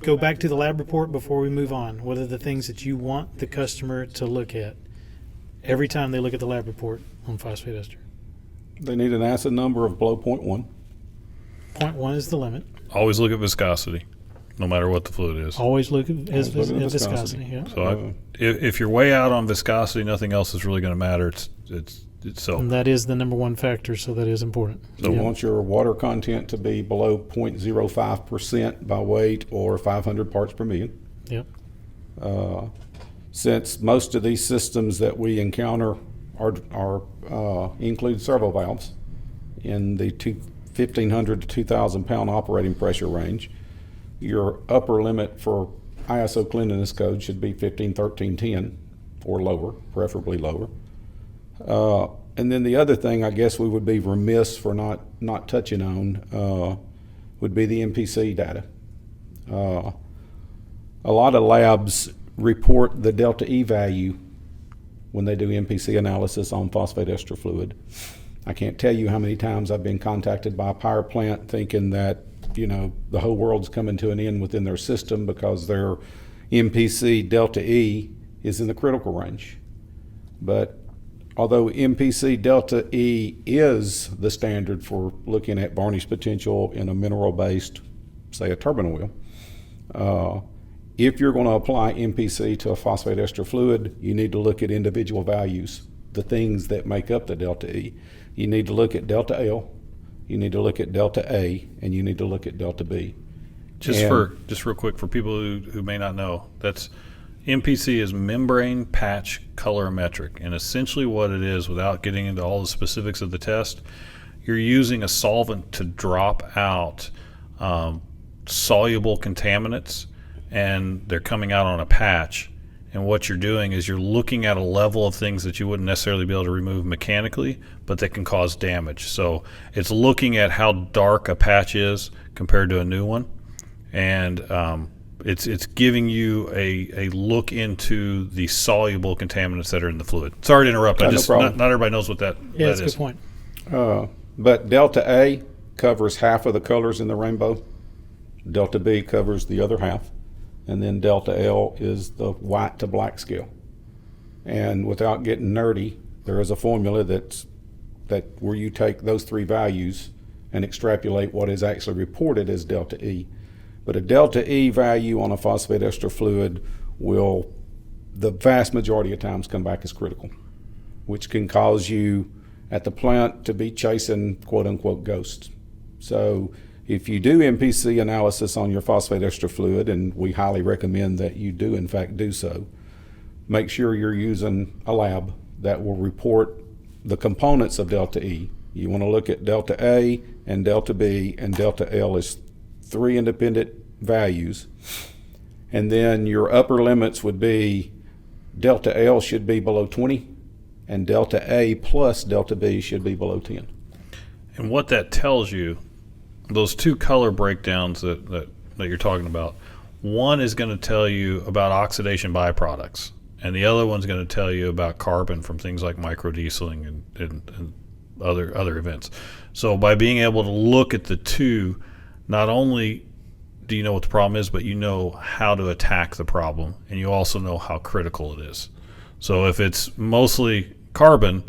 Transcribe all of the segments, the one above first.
go back to the lab report before we move on. What are the things that you want the customer to look at every time they look at the lab report on phosphate ester? They need an acid number of below 0.1. 0.1 is the limit. Always look at viscosity, no matter what the fluid is. Always look at viscosity. Yeah. So if you're way out on viscosity, nothing else is really going to matter. It's so. And that is the number one factor, so that is important. So you want your water content to be below 0.05% by weight or 500 parts per million. Yep. Since most of these systems that we encounter are include servo valves in the 1,500 to 2,000 pound operating pressure range, your upper limit for ISO cleanliness code should be 151310 or lower, preferably lower. And then the other thing I guess we would be remiss for not touching on would be the MPC data. A lot of labs report the delta E value when they do MPC analysis on phosphate ester fluid. I can't tell you how many times I've been contacted by a power plant thinking that, you know, the whole world's coming to an end within their system because their MPC delta E is in the critical range. But although MPC delta E is the standard for looking at varnish potential in a mineral-based, say a turbine wheel, if you're going to apply MPC to a phosphate ester fluid, you need to look at individual values, the things that make up the delta E. You need to look at delta L, you need to look at delta A, and you need to look at delta B. Just real quick for people who may not know, that's MPC is membrane patch colorimetric, and essentially what it is, without getting into all the specifics of the test, you're using a solvent to drop out soluble contaminants, and they're coming out on a patch. And what you're doing is you're looking at a level of things that you wouldn't necessarily be able to remove mechanically, but that can cause damage. So it's looking at how dark a patch is compared to a new one, and it's giving you a look into the soluble contaminants that are in the fluid. Sorry to interrupt. Not everybody knows what that that's is. A good point. But delta A covers half of the colors in the rainbow. Delta B covers the other half. And then delta L is the white to black scale. And without getting nerdy, there is a formula that where you take those three values and extrapolate what is actually reported as delta E. But a delta E value on a phosphate ester fluid will, the vast majority of times, come back as critical, which can cause you at the plant to be chasing quote unquote ghosts. So if you do MPC analysis on your phosphate ester fluid, and we highly recommend that you do in fact do so, make sure you're using a lab that will report the components of delta E. You want to look at delta A and delta B and delta L as three independent values. And then your upper limits would be delta L should be below 20 and delta A plus delta B should be below 10. And what that tells you, those two color breakdowns that you're talking about, one is going to tell you about oxidation byproducts, and the other one's going to tell you about carbon from things like microdieseling and other events. So by being able to look at the two, not only do you know what the problem is, but you know how to attack the problem, and you also know how critical it is. So if it's mostly carbon,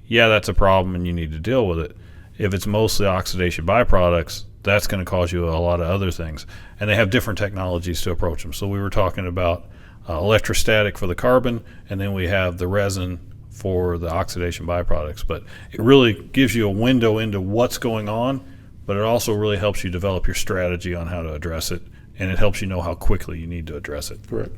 yeah, that's a problem and you need to deal with it. If it's mostly oxidation byproducts, that's going to cause you a lot of other things. And they have different technologies to approach them. So we were talking about electrostatic for the carbon, and then we have the resin for the oxidation byproducts. But it really gives you a window into what's going on, but it also really helps you develop your strategy on how to address it, and it helps you know how quickly you need to address it. Correct.